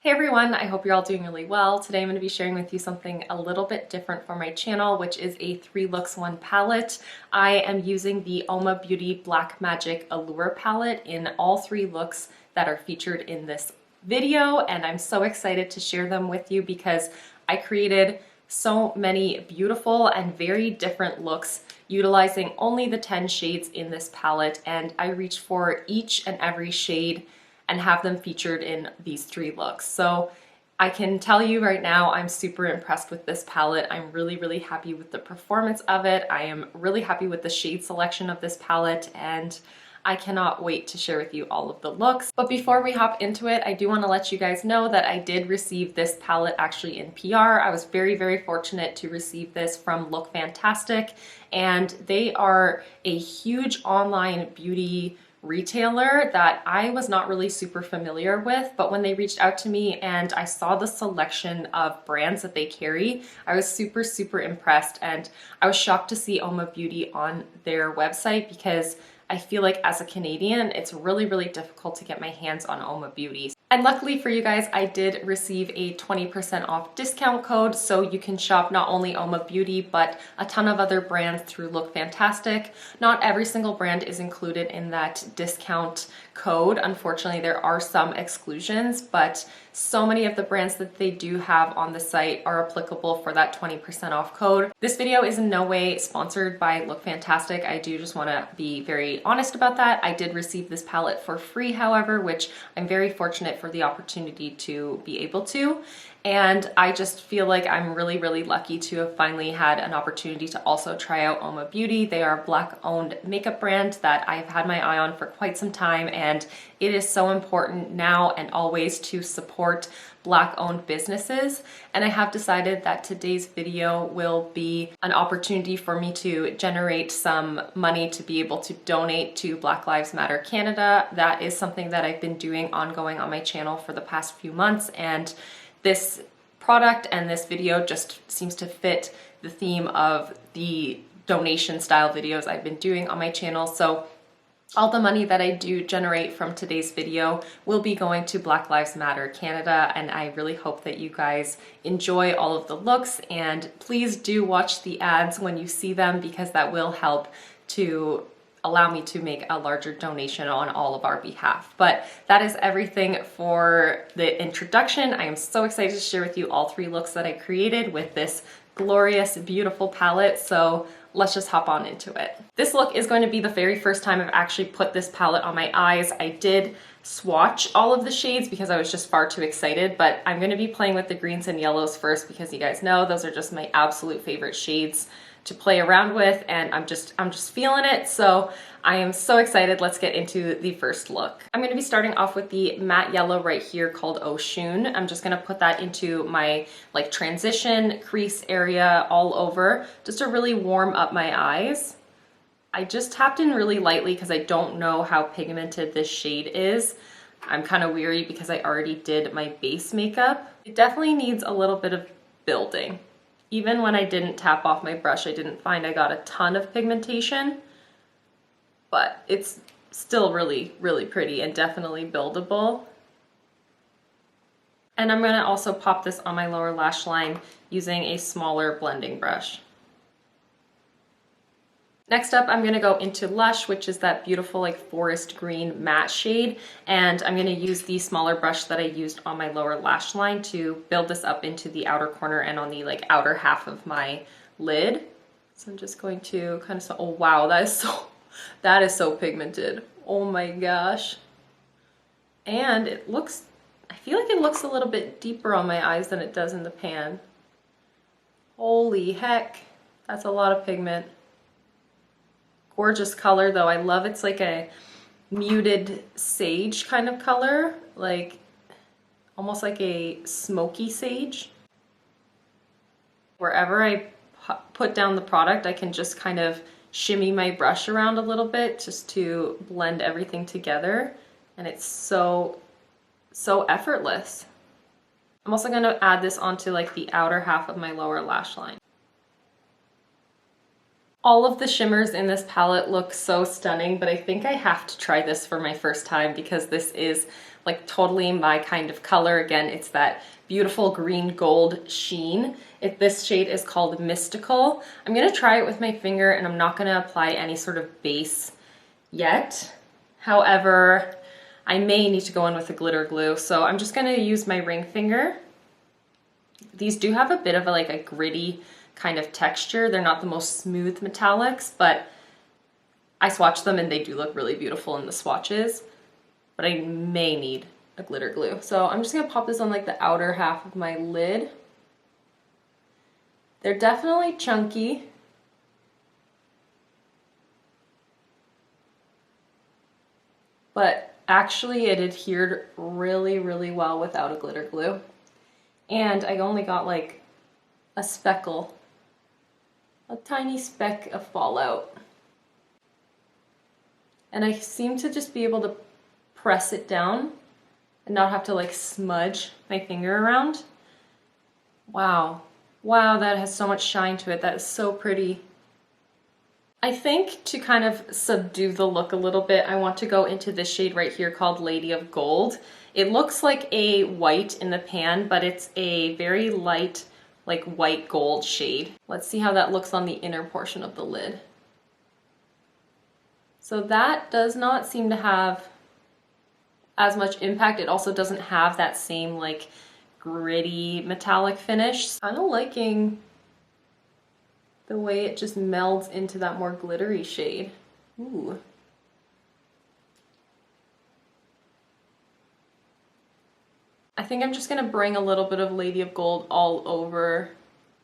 Hey everyone, I hope you're all doing really well. Today I'm going to be sharing with you something a little bit different for my channel, which is a 3 looks 1 palette. I am using the Uoma Beauty Black Magic Allure palette in all 3 looks that are featured in this video, and I'm so excited to share them with you because I created so many beautiful and very different looks utilizing only the 10 shades in this palette, and I reached for each and every shade and have them featured in these 3 looks. So I can tell you right now, I'm super impressed with this palette. I'm really happy with the performance of it. I am really happy with the shade selection of this palette, and I cannot wait to share with you all of the looks. But before we hop into it, I do want to let you guys know that I did receive this palette actually in PR. I was very fortunate to receive this from Look Fantastic, and they are a huge online beauty retailer that I was not really super familiar with, but when they reached out to me and I saw the selection of brands that they carry, I was super impressed, and I was shocked to see Uoma Beauty on their website because I feel like as a Canadian, it's really difficult to get my hands on Uoma Beauty. And luckily for you guys, I did receive a 20% off discount code, so you can shop not only Uoma Beauty, but a ton of other brands through Look Fantastic. Not every single brand is included in that discount code. Unfortunately, there are some exclusions, but so many of the brands that they do have on the site are applicable for that 20% off code. This video is in no way sponsored by Look Fantastic. I do just want to be very honest about that. I did receive this palette for free, however, which I'm very fortunate for the opportunity to be able to. And I just feel like I'm really lucky to have finally had an opportunity to also try out Uoma Beauty. They are a Black-owned makeup brand that I've had my eye on for quite some time, and it is so important now and always to support Black-owned businesses. And I have decided that today's video will be an opportunity for me to generate some money to be able to donate to Black Lives Matter Canada. That is something that I've been doing ongoing on my channel for the past few months, and this product and this video just seems to fit the theme of the donation style videos I've been doing on my channel. So all the money that I do generate from today's video will be going to Black Lives Matter Canada, and I really hope that you guys enjoy all of the looks, and please do watch the ads when you see them because that will help to allow me to make a larger donation on all of our behalf. But that is everything for the introduction. I am so excited to share with you all 3 looks that I created with this glorious, beautiful palette. So let's just hop on into it. This look is going to be the very first time I've actually put this palette on my eyes. I did swatch all of the shades because I was just far too excited, but I'm going to be playing with the greens and yellows first because you guys know those are just my absolute favorite shades to play around with, and I'm just feeling it. So I am so excited. Let's get into the first look. I'm going to be starting off with the matte yellow right here called Oshun. I'm just going to put that into my like transition crease area all over just to really warm up my eyes. I just tapped in really lightly because I don't know how pigmented this shade is. I'm kind of weary because I already did my base makeup. It definitely needs a little bit of building. Even when I didn't tap off my brush, I didn't find I got a ton of pigmentation, but it's still really pretty and definitely buildable. And I'm gonna also pop this on my lower lash line using a smaller blending brush. Next up, I'm gonna go into Lush, which is that beautiful like forest green matte shade. And I'm gonna use the smaller brush that I used on my lower lash line to build this up into the outer corner and on the like outer half of my lid. So I'm just going to kind of, oh wow, that is so pigmented. Oh my gosh. And it looks, I feel like it looks a little bit deeper on my eyes than it does in the pan. Holy heck, that's a lot of pigment. Gorgeous color though. I love it's like a muted sage kind of color, like almost like a smoky sage. Wherever I put down the product, I can just kind of shimmy my brush around a little bit just to blend everything together, and it's so effortless. I'm also going to add this onto like the outer half of my lower lash line. All of the shimmers in this palette look so stunning, but I think I have to try this for my first time because this is like totally my kind of color. Again, it's that beautiful green gold sheen. This shade is called Mystical. I'm gonna try it with my finger and I'm not gonna apply any sort of base yet. However, I may need to go in with a glitter glue, so I'm just gonna use my ring finger. These do have a bit of a gritty kind of texture. They're not the most smooth metallics, but I swatched them and they do look really beautiful in the swatches, but I may need a glitter glue. So I'm just gonna pop this on like the outer half of my lid. They're definitely chunky. But actually it adhered really, really well without a glitter glue. And I only got like a speckle, a tiny speck of fallout. And I seem to just be able to press it down and not have to like smudge my finger around. Wow. Wow, that has so much shine to it. That is so pretty. I think to kind of subdue the look a little bit, I want to go into this shade right here called Lady of Gold. It looks like a white in the pan, but it's a very light, like white gold shade. Let's see how that looks on the inner portion of the lid. So that does not seem to have as much impact. It also doesn't have that same like gritty metallic finish. I'm liking the way it just melds into that more glittery shade. Ooh. I think I'm just gonna bring a little bit of Lady of Gold all over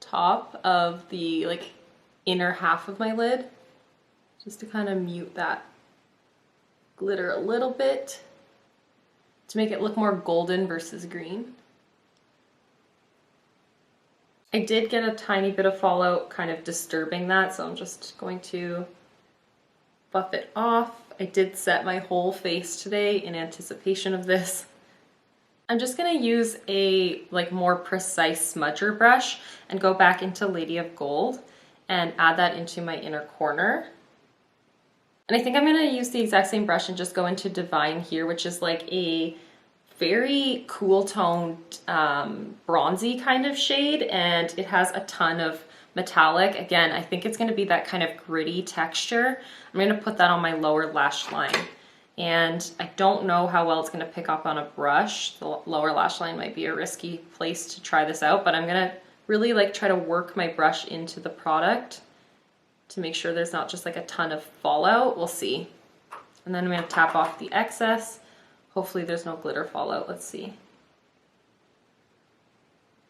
top of the like inner half of my lid, just to kind of mute that glitter a little bit, to make it look more golden versus green. I did get a tiny bit of fallout kind of disturbing that, so I'm just going to buff it off. I did set my whole face today in anticipation of this. I'm just gonna use a like more precise smudger brush and go back into Lady of Gold and add that into my inner corner. And I think I'm gonna use the exact same brush and just go into Divine here, which is like a very cool toned bronzy kind of shade, and it has a ton of metallic. Again, I think it's going to be that kind of gritty texture. I'm going to put that on my lower lash line, and I don't know how well it's going to pick up on a brush. The lower lash line might be a risky place to try this out, but I'm going to really like try to work my brush into the product to make sure there's not just like a ton of fallout. We'll see. And then I'm going to tap off the excess. Hopefully there's no glitter fallout. Let's see.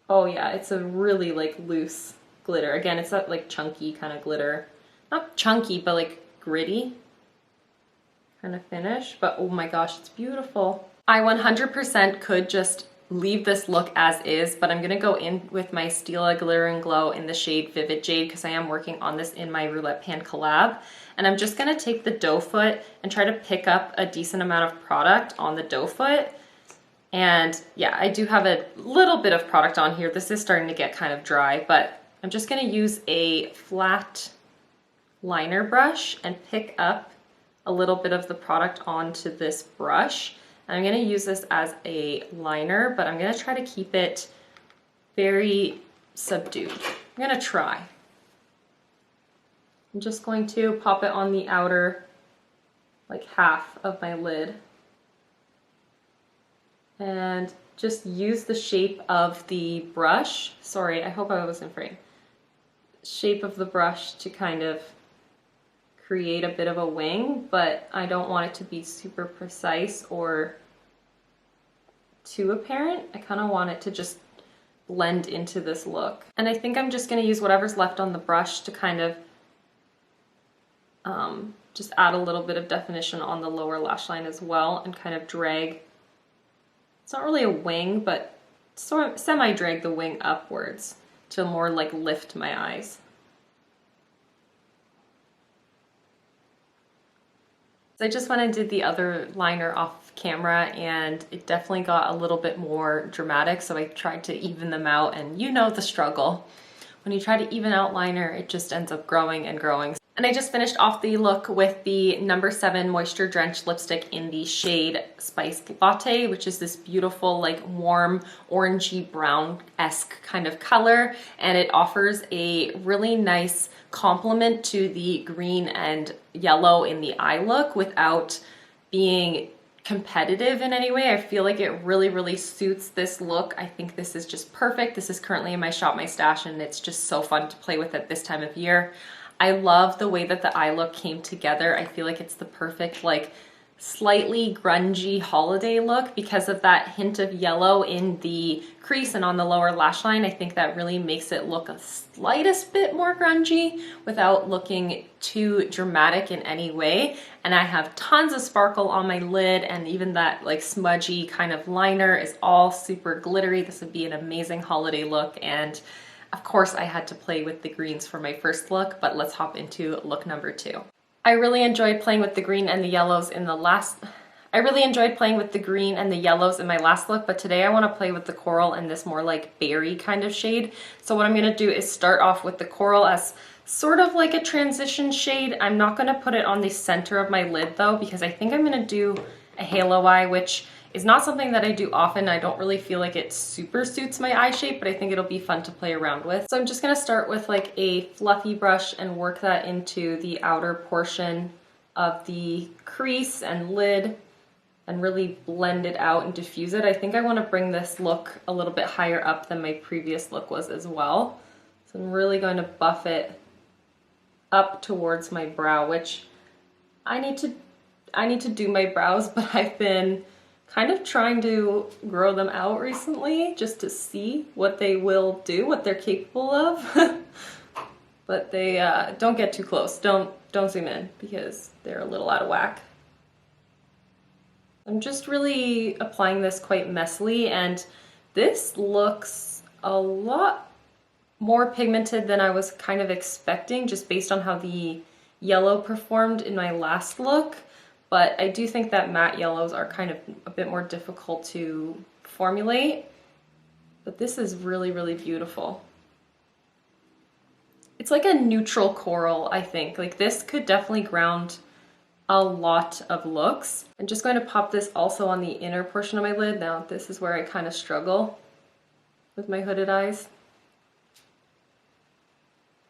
Oh yeah, it's a really like loose glitter. Again, it's that like chunky kind of glitter. Not chunky, but like gritty kind of finish. But oh my gosh, it's beautiful. I 100% could just leave this look as is, but I'm gonna go in with my Stila Glitter and Glow in the shade Vivid Jade because I am working on this in my Roulette Pan collab. And I'm just gonna take the doe foot and try to pick up a decent amount of product on the doe foot. And yeah, I do have a little bit of product on here. This is starting to get kind of dry, but I'm just gonna use a flat liner brush and pick up a little bit of the product onto this brush. And I'm gonna use this as a liner, but I'm gonna try to keep it very subdued. I'm gonna try. I'm just going to pop it on the outer like half of my lid and just use the shape of the brush. Sorry, I hope I was in frame. Shape of the brush to kind of create a bit of a wing, but I don't want it to be super precise or too apparent. I kind of want it to just blend into this look. And I think I'm just going to use whatever's left on the brush to kind of just add a little bit of definition on the lower lash line as well and kind of drag. It's not really a wing, but sort of semi-drag the wing upwards to more like lift my eyes. So I just went and did the other liner off camera and it definitely got a little bit more dramatic, so I tried to even them out, and you know the struggle. When you try to even out liner, it just ends up growing and growing. And I just finished off the look with the number 7 Moisture Drenched lipstick in the shade Spiced Latte, which is this beautiful, like warm, orangey brown-esque kind of color. And it offers a really nice complement to the green and yellow in the eye look without being competitive in any way. I feel like it really, really suits this look. I think this is just perfect. This is currently in my Shop My Stash, and it's just so fun to play with at this time of year. I love the way that the eye look came together. I feel like it's the perfect, like, slightly grungy holiday look because of that hint of yellow in the crease and on the lower lash line. I think that really makes it look a slightest bit more grungy without looking too dramatic in any way. And I have tons of sparkle on my lid, and even that like smudgy kind of liner is all super glittery. This would be an amazing holiday look, and of course I had to play with the greens for my first look, but let's hop into look number 2. I really enjoyed playing with the green and the yellows in my last look, but today I want to play with the coral in this more like berry kind of shade. So what I'm going to do is start off with the coral as sort of like a transition shade. I'm not going to put it on the center of my lid though, because I think I'm going to do a halo eye, which is not something that I do often. I don't really feel like it super suits my eye shape, but I think it'll be fun to play around with. So I'm just gonna start with like a fluffy brush and work that into the outer portion of the crease and lid and really blend it out and diffuse it. I think I wanna bring this look a little bit higher up than my previous look was as well. So I'm really going to buff it up towards my brow, which I need to do my brows, but I've been kind of trying to grow them out recently just to see what they will do, what they're capable of. But they don't get too close. Don't zoom in because they're a little out of whack. I'm just really applying this quite messily, and this looks a lot more pigmented than I was kind of expecting just based on how the yellow performed in my last look. But I do think that matte yellows are kind of a bit more difficult to formulate. But this is really, really beautiful. It's like a neutral coral, I think. Like this could definitely ground a lot of looks. I'm just going to pop this also on the inner portion of my lid. Now this is where I kind of struggle with my hooded eyes.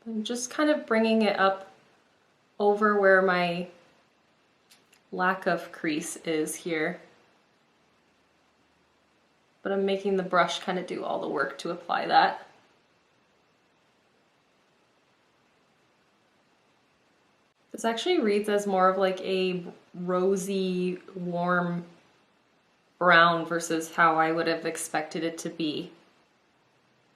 I'm just kind of bringing it up over where my lack of crease is here, but I'm making the brush kind of do all the work to apply that. This actually reads as more of like a rosy, warm brown versus how I would have expected it to be.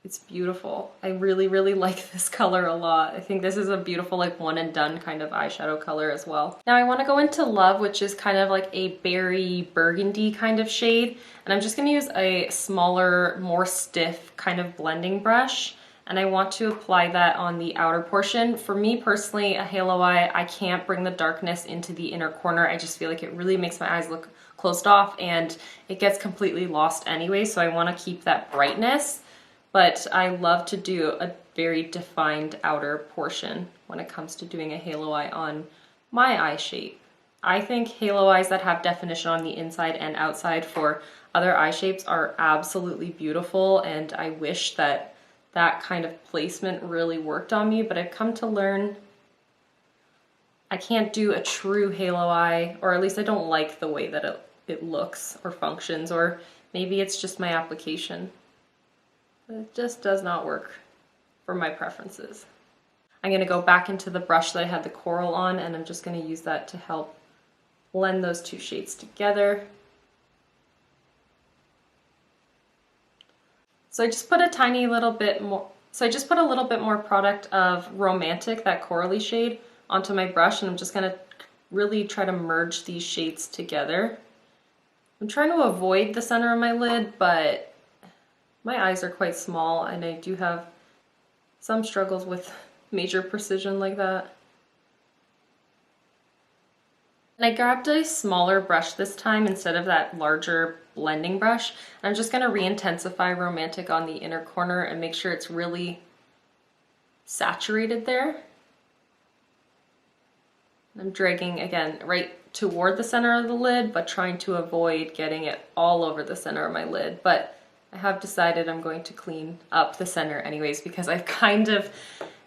It's beautiful. I really, really like this color a lot. I think this is a beautiful like one and done kind of eyeshadow color as well. Now I want to go into Love, which is kind of like a berry burgundy kind of shade. And I'm just going to use a smaller, more stiff kind of blending brush. And I want to apply that on the outer portion. For me personally, a halo eye, I can't bring the darkness into the inner corner. I just feel like it really makes my eyes look closed off and it gets completely lost anyway. So I want to keep that brightness. But I love to do a very defined outer portion when it comes to doing a halo eye on my eye shape. I think halo eyes that have definition on the inside and outside for other eye shapes are absolutely beautiful, and I wish that that kind of placement really worked on me, but I've come to learn I can't do a true halo eye, or at least I don't like the way that it looks or functions, or maybe it's just my application. It just does not work for my preferences. I'm going to go back into the brush that I had the coral on, and I'm just going to use that to help blend those two shades together. So I just put a tiny little bit more, a little bit more product of Romantic, that corally shade, onto my brush, and I'm just going to really try to merge these shades together. I'm trying to avoid the center of my lid, but my eyes are quite small and I do have some struggles with major precision like that. And I grabbed a smaller brush this time instead of that larger blending brush. And I'm just going to re-intensify Romantic on the inner corner and make sure it's really saturated there. I'm dragging again right toward the center of the lid, but trying to avoid getting it all over the center of my lid. But I have decided I'm going to clean up the center anyways, because I've kind of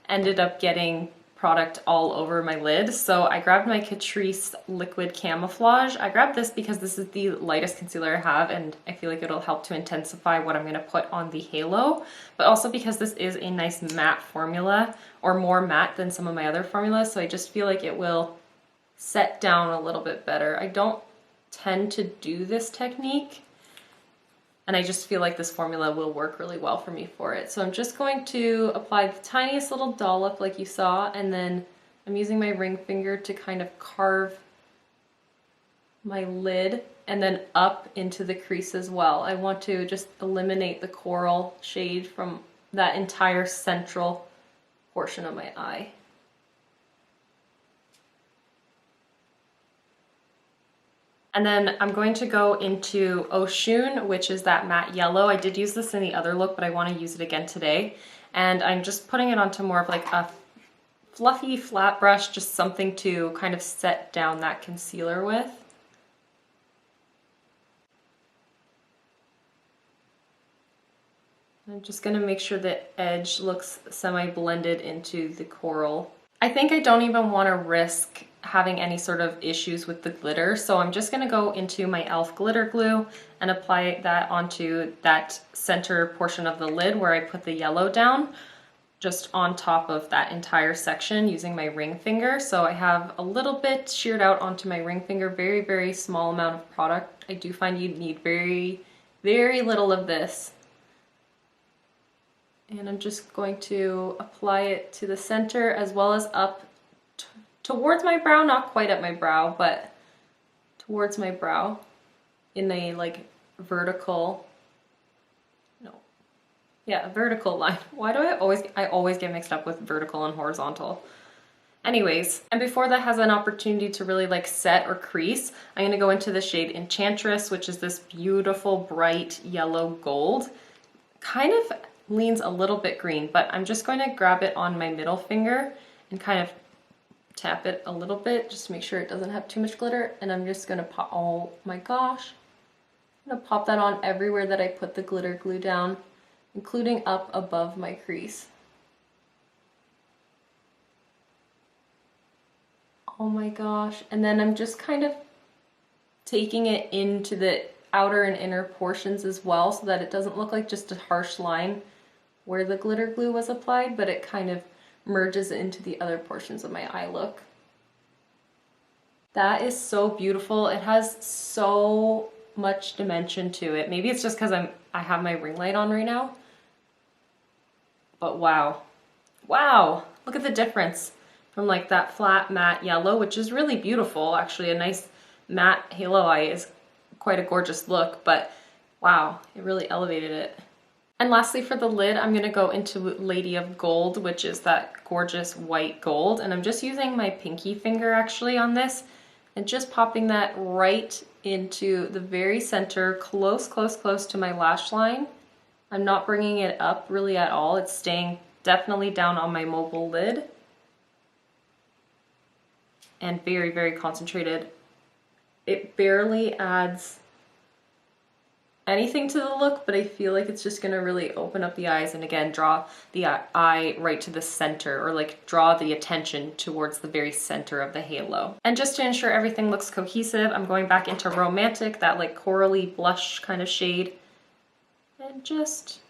ended up getting product all over my lid. So I grabbed my Catrice Liquid Camouflage. I grabbed this because this is the lightest concealer I have, and I feel like it'll help to intensify what I'm gonna put on the halo, but also because this is a nice matte formula, or more matte than some of my other formulas, so I just feel like it will set down a little bit better. I don't tend to do this technique, and I just feel like this formula will work really well for me for it. So I'm just going to apply the tiniest little dollop like you saw, and then I'm using my ring finger to kind of carve my lid and then up into the crease as well. I want to just eliminate the coral shade from that entire central portion of my eye. And then I'm going to go into Oshun, which is that matte yellow. I did use this in the other look, but I want to use it again today. And I'm just putting it onto more of like a fluffy flat brush, just something to kind of set down that concealer with. I'm just going to make sure the edge looks semi-blended into the coral. I think I don't even want to risk having any sort of issues with the glitter, so I'm just going to go into my e.l.f. glitter glue and apply that onto that center portion of the lid where I put the yellow down, just on top of that entire section using my ring finger. So I have a little bit sheared out onto my ring finger, very, very small amount of product. I do find you need very, very little of this. And I'm just going to apply it to the center as well as up towards my brow, not quite at my brow, but towards my brow in a like vertical, vertical line. Why do I always get mixed up with vertical and horizontal? Anyways, and before that has an opportunity to really like set or crease, I'm gonna go into the shade Enchantress, which is this beautiful bright yellow gold. Kind of leans a little bit green, but I'm just going to grab it on my middle finger and kind of tap it a little bit just to make sure it doesn't have too much glitter. And I'm just gonna pop, oh my gosh, I'm gonna pop that on everywhere that I put the glitter glue down, including up above my crease. Oh my gosh. And then I'm just kind of taking it into the outer and inner portions as well, so that it doesn't look like just a harsh line where the glitter glue was applied, but it kind of merges into the other portions of my eye look. That is so beautiful. It has so much dimension to it. Maybe it's just because I have my ring light on right now, but wow. Wow, look at the difference from like that flat matte yellow, which is really beautiful. Actually, a nice matte halo eye is quite a gorgeous look, but wow, it really elevated it. And lastly, for the lid, I'm gonna go into Lady of Gold, which is that gorgeous white gold. And I'm just using my pinky finger actually on this and just popping that right into the very center, close to my lash line. I'm not bringing it up really at all. It's staying definitely down on my mobile lid. And very, very concentrated. It barely adds anything to the look, but I feel like it's just gonna really open up the eyes and again draw the eye right to the center, or like draw the attention towards the very center of the halo. And just to ensure everything looks cohesive, I'm going back into Romantic, that like corally blush kind of shade, and just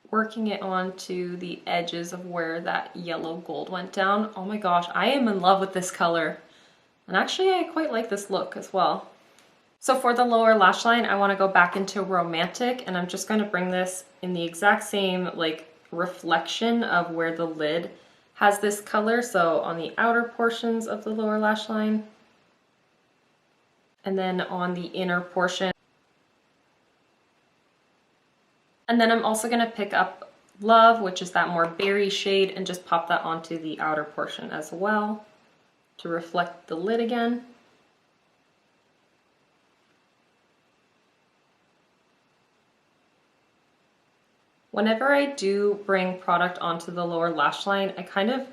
working it onto the edges of where that yellow gold went down. Oh my gosh, I am in love with this color. And actually I quite like this look as well. So for the lower lash line, I want to go back into Romantic, and I'm just going to bring this in the exact same like reflection of where the lid has this color. So on the outer portions of the lower lash line, and then on the inner portion. And then I'm also going to pick up Love, which is that more berry shade, and just pop that onto the outer portion as well to reflect the lid again. Whenever I do bring product onto the lower lash line, I kind of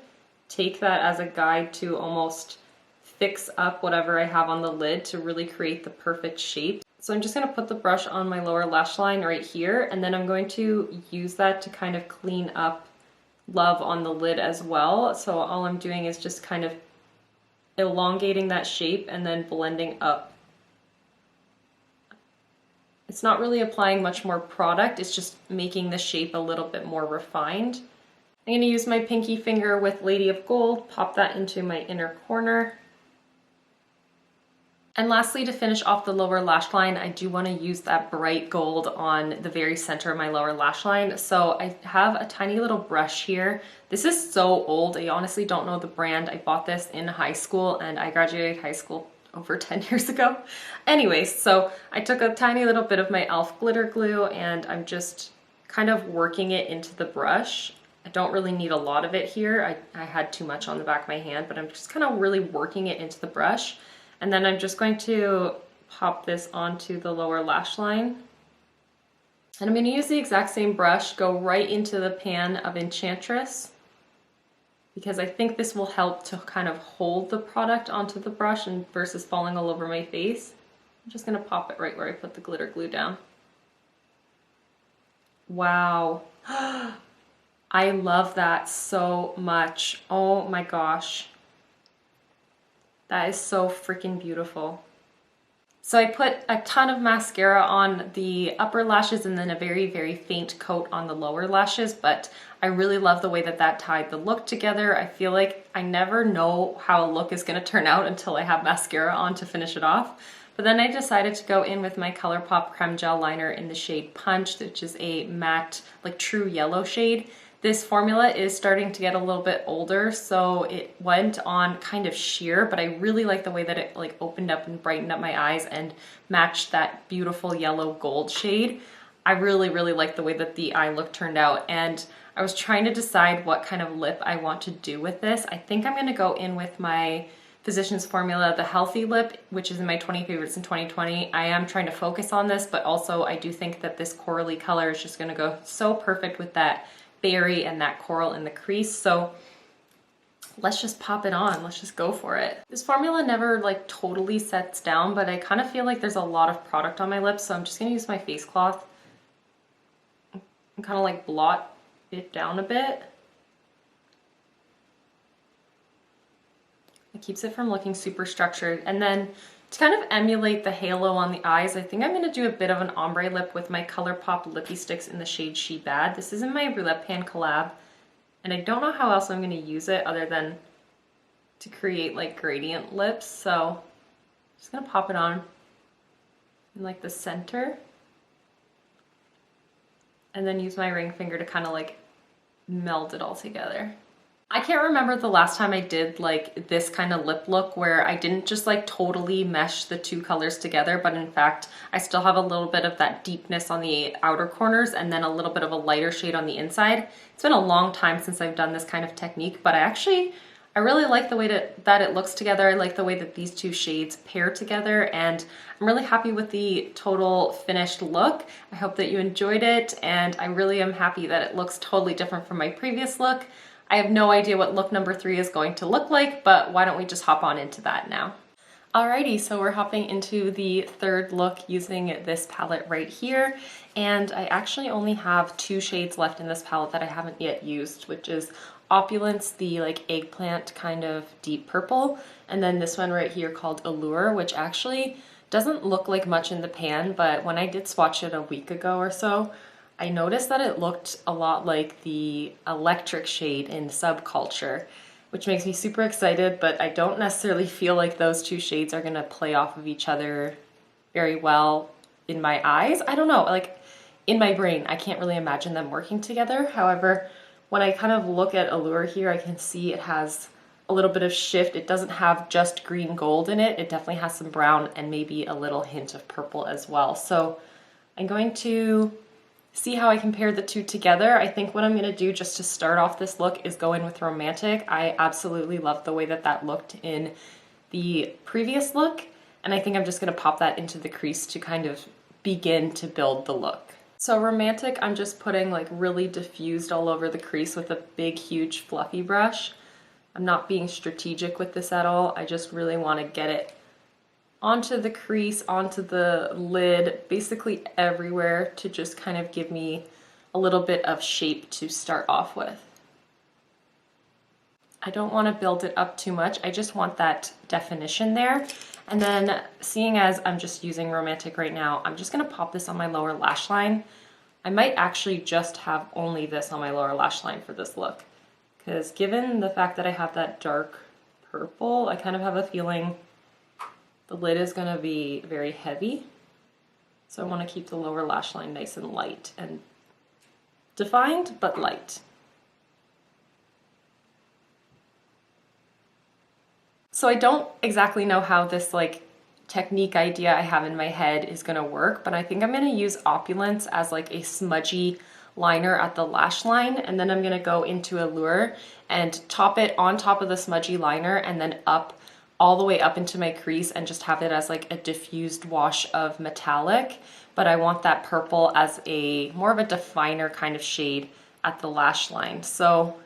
take that as a guide to almost fix up whatever I have on the lid to really create the perfect shape. So I'm just gonna put the brush on my lower lash line right here, and then I'm going to use that to kind of clean up love on the lid as well. So all I'm doing is just kind of elongating that shape and then blending up. It's not really applying much more product, it's just making the shape a little bit more refined. I'm going to use my pinky finger with Lady of Gold, pop that into my inner corner. And lastly, to finish off the lower lash line, I do want to use that bright gold on the very center of my lower lash line. So I have a tiny little brush here. This is so old, I honestly don't know the brand. I bought this in high school and I graduated high school over 10 years ago. Anyways, so I took a tiny little bit of my e.l.f. glitter glue and I'm just kind of working it into the brush. I don't really need a lot of it here. I had too much on the back of my hand, but I'm just kind of really working it into the brush. And then I'm just going to pop this onto the lower lash line. And I'm going to use the exact same brush, go right into the pan of Enchantress, because I think this will help to kind of hold the product onto the brush and versus falling all over my face. I'm just going to pop it right where I put the glitter glue down. Wow. I love that so much. Oh my gosh. That is so freaking beautiful. So I put a ton of mascara on the upper lashes and then a very, very faint coat on the lower lashes, but I really love the way that that tied the look together. I feel like I never know how a look is going to turn out until I have mascara on to finish it off. But then I decided to go in with my Colourpop Creme Gel Liner in the shade Punch, which is a matte, like true yellow shade. This formula is starting to get a little bit older, so it went on kind of sheer, but I really like the way that it like opened up and brightened up my eyes and matched that beautiful yellow gold shade. I really, really like the way that the eye look turned out, and I was trying to decide what kind of lip I want to do with this. I think I'm gonna go in with my Physicians Formula, the Healthy Lip, which is in my 20 favorites in 2020. I am trying to focus on this, but also I do think that this corally color is just gonna go so perfect with that berry and that coral in the crease. So let's just pop it on. Let's just go for it. This formula never like totally sets down, but I kind of feel like there's a lot of product on my lips, so I'm just gonna use my face cloth and kind of like blot it down a bit. It keeps it from looking super structured. And then to kind of emulate the halo on the eyes, I think I'm going to do a bit of an ombre lip with my Colourpop Lippie Stix in the shade She Bad. This is in my Roulette Pan collab, and I don't know how else I'm going to use it other than to create like gradient lips. So I'm just going to pop it on in like the center, and then use my ring finger to kind of like meld it all together. I can't remember the last time I did like this kind of lip look where I didn't just like totally mesh the two colors together, but in fact I still have a little bit of that deepness on the outer corners and then a little bit of a lighter shade on the inside. It's been a long time since I've done this kind of technique, but I really like the way that it looks together. I like the way that these two shades pair together, and I'm really happy with the total finished look. I hope that you enjoyed it, and I really am happy that it looks totally different from my previous look. I have no idea what look number 3 is going to look like, but why don't we just hop on into that now? Alrighty, so we're hopping into the third look using this palette right here, and I actually only have 2 shades left in this palette that I haven't yet used, which is Opulence, the like eggplant kind of deep purple, and then this one right here called Allure, which actually doesn't look like much in the pan, but when I did swatch it a week ago or so, I noticed that it looked a lot like the electric shade in Subculture, which makes me super excited, but I don't necessarily feel like those 2 shades are gonna play off of each other very well in my eyes. I don't know, like in my brain, I can't really imagine them working together. However, when I kind of look at Allure here, I can see it has a little bit of shift. It doesn't have just green gold in it. It definitely has some brown and maybe a little hint of purple as well. So I'm going to see how I compare the 2 together. I think what I'm going to do just to start off this look is go in with Romantic. I absolutely love the way that that looked in the previous look, and I think I'm just going to pop that into the crease to kind of begin to build the look. So Romantic, I'm just putting like really diffused all over the crease with a big, huge, fluffy brush. I'm not being strategic with this at all. I just really want to get it onto the crease, onto the lid, basically everywhere, to just kind of give me a little bit of shape to start off with. I don't want to build it up too much. I just want that definition there. And then, seeing as I'm just using Romantic right now, I'm just going to pop this on my lower lash line. I might actually just have only this on my lower lash line for this look, because given the fact that I have that dark purple, I kind of have a feeling the lid is going to be very heavy. So I want to keep the lower lash line nice and light and defined, but light. So I don't exactly know how this technique idea I have in my head is gonna work, but I think I'm gonna use Opulence as like a smudgy liner at the lash line, and then I'm gonna go into Allure and top it on top of the smudgy liner and then up all the way up into my crease and just have it as like a diffused wash of metallic. But I want that purple as a more of a definer kind of shade at the lash line. So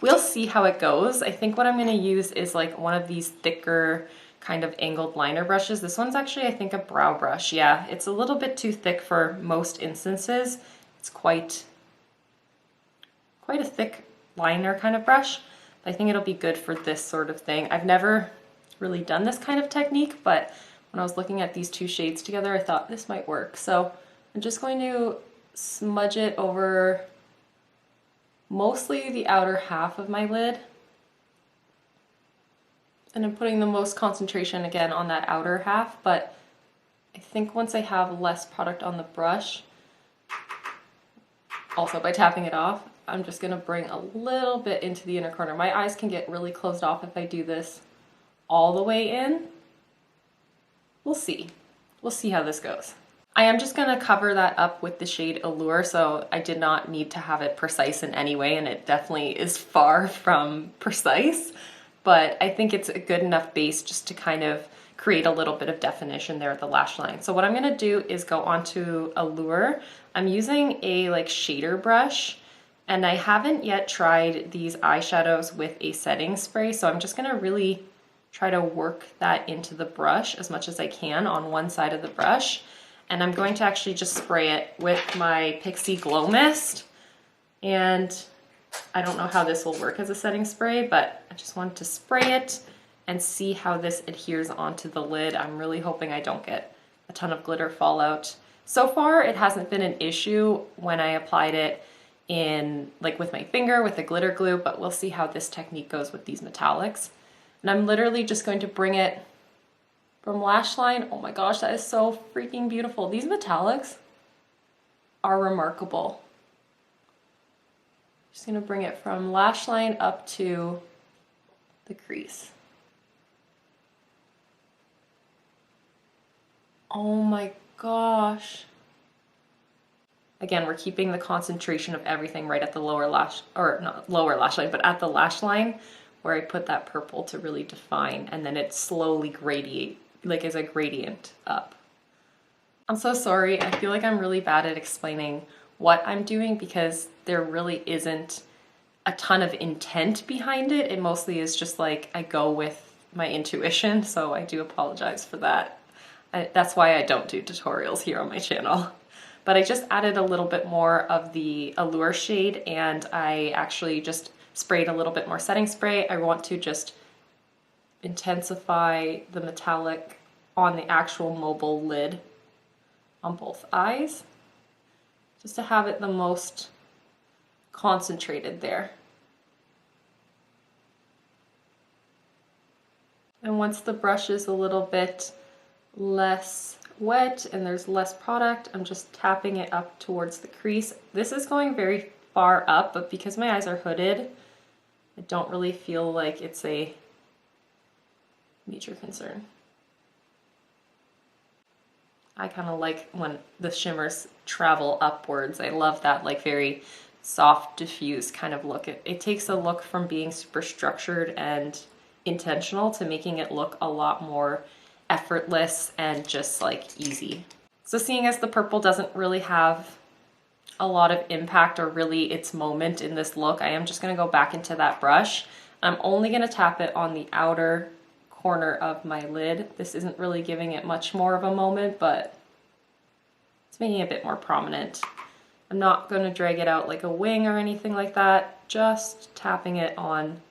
we'll see how it goes. I think what I'm going to use is like one of these thicker kind of angled liner brushes. This one's actually, I think, a brow brush. Yeah, it's a little bit too thick for most instances. It's quite a thick liner kind of brush. I think it'll be good for this sort of thing. I've never really done this kind of technique, but when I was looking at these two shades together, I thought this might work. So I'm just going to smudge it over mostly the outer half of my lid. And I'm putting the most concentration again on that outer half, but I think once I have less product on the brush, also by tapping it off, I'm just gonna bring a little bit into the inner corner. My eyes can get really closed off if I do this all the way in. We'll see. We'll see how this goes. I am just gonna cover that up with the shade Allure, so I did not need to have it precise in any way, and it definitely is far from precise, but I think it's a good enough base just to kind of create a little bit of definition there at the lash line. So what I'm gonna do is go onto Allure. I'm using a like shader brush, and I haven't yet tried these eyeshadows with a setting spray, so I'm just gonna really try to work that into the brush as much as I can on one side of the brush. And I'm going to actually just spray it with my Pixie Glow Mist. And I don't know how this will work as a setting spray, but I just wanted to spray it and see how this adheres onto the lid. I'm really hoping I don't get a ton of glitter fallout. So far, it hasn't been an issue when I applied it in like with my finger with the glitter glue, but we'll see how this technique goes with these metallics. And I'm literally just going to bring it from lash line. Oh my gosh, that is so freaking beautiful. These metallics are remarkable. Just gonna bring it from lash line up to the crease. Oh my gosh. Again, we're keeping the concentration of everything right at the lower lash, or not lower lash line, but at the lash line where I put that purple to really define, and then it slowly gradiate, like as a gradient up. I'm so sorry. I feel like I'm really bad at explaining what I'm doing because there really isn't a ton of intent behind it. It mostly is just like I go with my intuition, so I do apologize for that. That's why I don't do tutorials here on my channel. But I just added a little bit more of the Allure shade, and I actually just sprayed a little bit more setting spray. I want to just intensify the metallic on the actual mobile lid on both eyes, just to have it the most concentrated there. And once the brush is a little bit less wet and there's less product, I'm just tapping it up towards the crease. This is going very far up, but because my eyes are hooded, I don't really feel like it's a major concern. I kind of like when the shimmers travel upwards. I love that like very soft, diffuse kind of look. It takes a look from being super structured and intentional to making it look a lot more effortless and just like easy. So seeing as the purple doesn't really have a lot of impact or really its moment in this look, I am just going to go back into that brush I'm only gonna tap it on the outer corner of my lid. This isn't really giving it much more of a moment, but it's making it a bit more prominent. I'm not gonna drag it out like a wing or anything like that, just tapping it on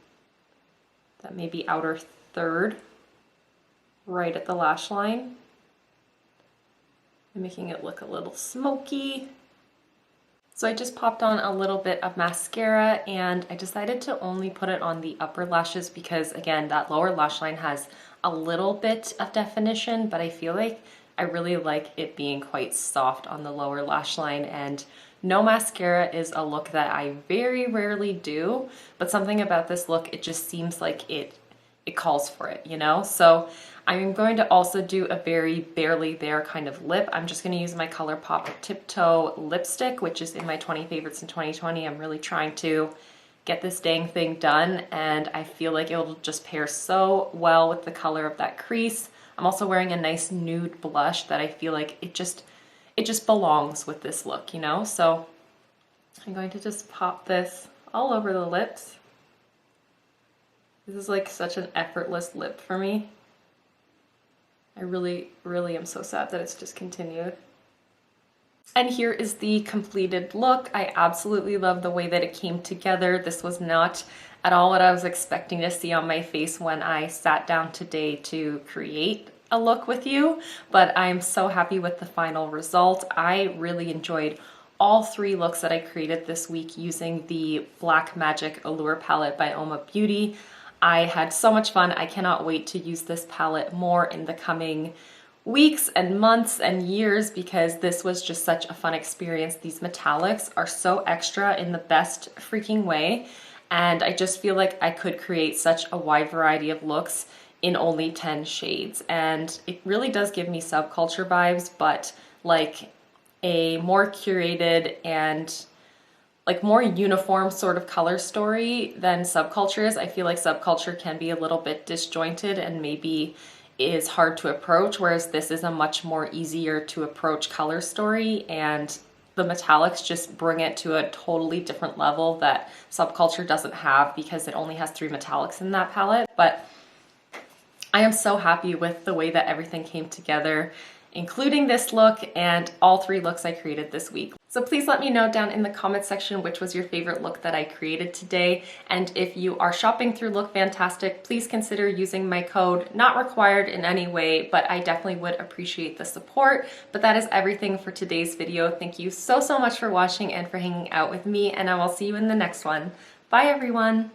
that maybe outer third, right at the lash line. And making it look a little smoky. So I just popped on a little bit of mascara and I decided to only put it on the upper lashes because again, that lower lash line has a little bit of definition, but I feel like I really like it being quite soft on the lower lash line, and no mascara is a look that I very rarely do, but something about this look, it just seems like it calls for it, you know? So I'm going to also do a very barely there kind of lip. I'm just gonna use my Colourpop Tiptoe Lipstick, which is in my 20 favorites in 2020. I'm really trying to get this dang thing done, and I feel like it'll just pair so well with the color of that crease. I'm also wearing a nice nude blush that I feel like it just belongs with this look, you know? So I'm going to just pop this all over the lips. This is like such an effortless lip for me. I really, really am so sad that it's discontinued. And here is the completed look. I absolutely love the way that it came together. This was not at all what I was expecting to see on my face when I sat down today to create a look with you, but I'm so happy with the final result. I really enjoyed all three looks that I created this week using the Black Magic Allure palette by Uoma Beauty. I had so much fun. I cannot wait to use this palette more in the coming weeks and months and years because this was just such a fun experience. These metallics are so extra in the best freaking way, and I just feel like I could create such a wide variety of looks in only 10 shades, and it really does give me subculture vibes, but like a more curated and like more uniform sort of color story than subculture is. I feel like subculture can be a little bit disjointed and maybe is hard to approach, whereas this is a much more easier to approach color story, and the metallics just bring it to a totally different level that subculture doesn't have because it only has 3 metallics in that palette. But I am so happy with the way that everything came together, including this look and all 3 looks I created this week. So please let me know down in the comment section which was your favorite look that I created today. And if you are shopping through Look Fantastic, please consider using my code. Not required in any way, but I definitely would appreciate the support. But that is everything for today's video. Thank you so much for watching and for hanging out with me, and I will see you in the next one. Bye everyone.